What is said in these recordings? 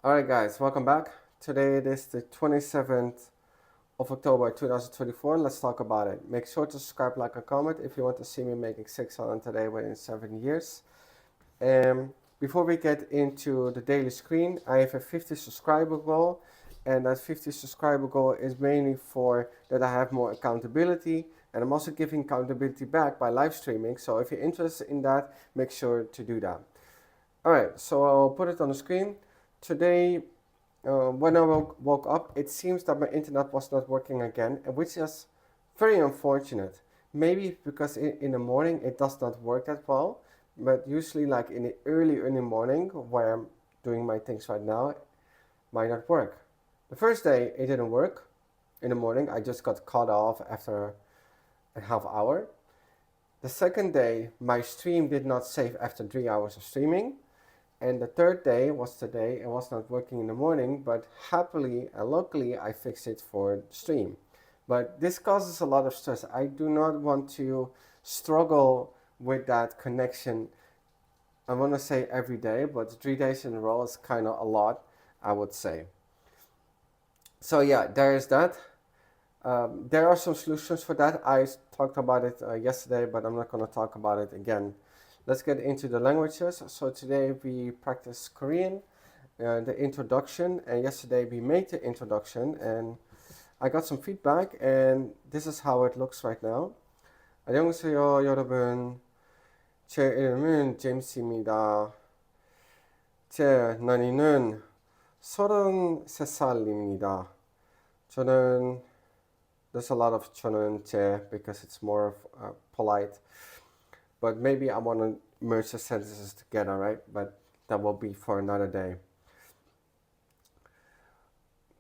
Alright guys, welcome back. Today it is the 27th of October 2024. Let's talk about it. Make sure to subscribe, like, and comment if you want to see me making 600 today within 7 years. Before we get into the daily screen, I have a 50 subscriber goal, and that 50 subscriber goal is mainly for that I have more accountability, and I'm also giving accountability back by live streaming. So if you're interested in that, make sure to do that. Alright, so I'll put it on the screen. Today, when I woke up, it seems that my internet was not working again, which is very unfortunate. Maybe because in the morning it does not work that well, but usually like in the early morning where I'm doing my things right now, it might not work. The first day it didn't work in the morning. I just got cut off after a half hour. The second day, my stream did not save after 3 hours of streaming. And the third day was the day it was not working in the morning, but happily and luckily I fixed it for the stream. But this causes a lot of stress. I do not want to struggle with that connection. I want to say every day, but 3 days in a row is kind of a lot, I would say. So yeah, there is that. There are some solutions for that. I talked about it yesterday, but I'm not going to talk about it again. Let's get into the languages. So today we practice Korean, the introduction, and yesterday we made the introduction, and I got some feedback, and this is how it looks right now. 안녕하세요, 여러분. 제 이름은 제임스입니다. 제 나이는 33살입니다. 저는 there's a lot of 저는 제 because it's more polite. But maybe I want to merge the sentences together, right? But that will be for another day.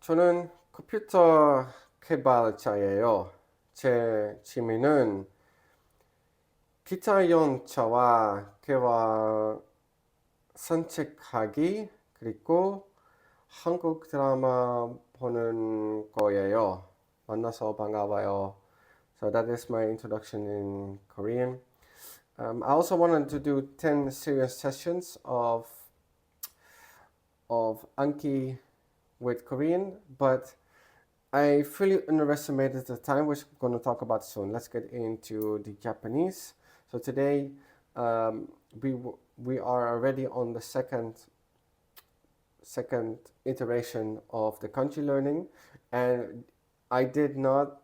저는 컴퓨터 개발자예요. 제 취미는 기타 연주와 개화 산책하기 그리고 한국 드라마 보는 거예요. 만나서 반가워요. So that is my introduction in Korean. I also wanted to do 10 serious sessions of Anki with Korean, but I fully underestimated the time, which I'm going to talk about soon. Let's get into the Japanese. So today we are already on the second iteration of the kanji learning, and I did not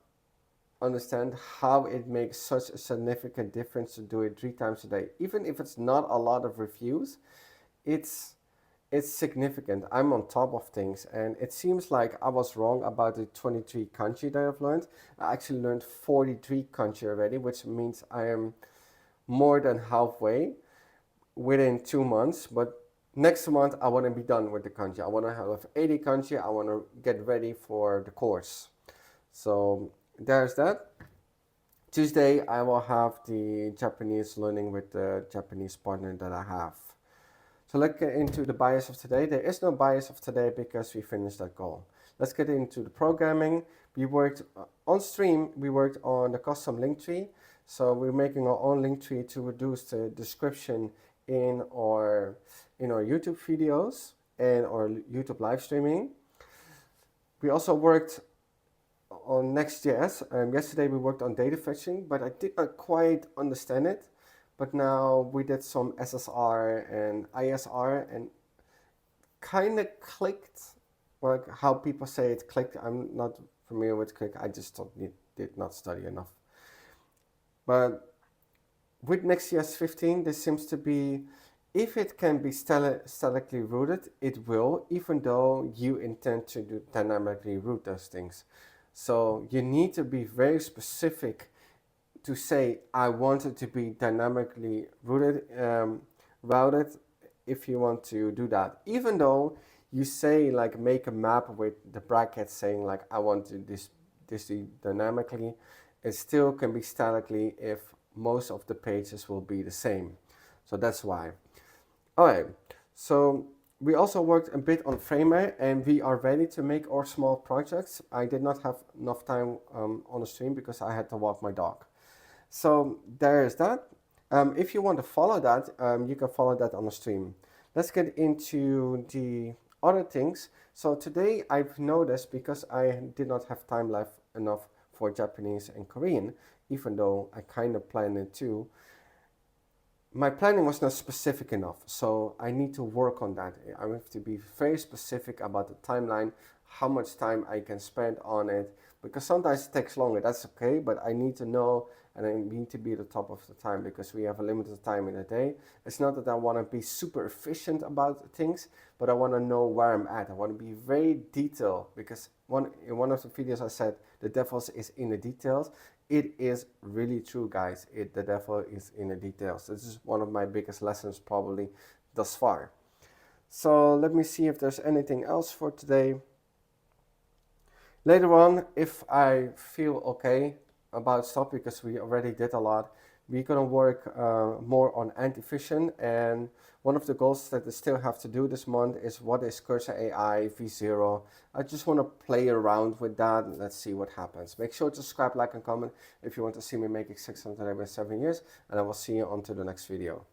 understand how it makes such a significant difference to do it 3 times a day. Even if it's not a lot of reviews, it's significant. I'm on top of things, and it seems like I was wrong about the 23 kanji that I've learned. I actually learned 43 kanji already, which means I am more than halfway within 2 months, but next month I want to be done with the kanji. I want to have 80 kanji. I want to get ready for the course. So there's that. Tuesday, I will have the Japanese learning with the Japanese partner that I have. So let's get into the bias of today. There is no bias of today because we finished that goal. Let's get into the programming. We worked on stream, we worked on the custom link tree. So we're making our own link tree to reduce the description in our YouTube videos and our YouTube live streaming. We also worked on Next.js. Yesterday we worked on data fetching, but I did not quite understand it. But now we did some SSR and ISR, and kind of clicked, like how people say it clicked. I'm not familiar with click. I just did not study enough. But with Next.js 15, this seems to be, if it can be statically rooted, it will, even though you intend to dynamically root those things. So you need to be very specific to say, I want it to be dynamically routed if you want to do that. Even though you say like make a map with the brackets saying like I want to this dynamically, it still can be statically if most of the pages will be the same. So that's why. Alright, so we also worked a bit on Framer, and we are ready to make our small projects. I did not have enough time on the stream because I had to walk my dog. So there is that. If you want to follow that, you can follow that on the stream. Let's get into the other things. So today I've noticed, because I did not have time left enough for Japanese and Korean, even though I kind of planned it too, my planning was not specific enough. So I need to work on that. I have to be very specific about the timeline, how much time I can spend on it, because sometimes it takes longer. That's okay, but I need to know, and I need to be at the top of the time, because we have a limited time in a day. It's not that I want to be super efficient about things, but I want to know where I'm at. I want to be very detailed, because in one of the videos I said the devil is in the details. It is really true, guys. The devil is in the details. This is one of my biggest lessons probably thus far. So let me see if there's anything else for today. Later on, if I feel okay about stuff, because we already did a lot, we're gonna work more on anti-phishing. And one of the goals that I still have to do this month is, what is Cursor AI v0? I just want to play around with that. Let's see what happens. Make sure to subscribe, like, and comment if you want to see me making 600 in 7 years. And I will see you on to the next video.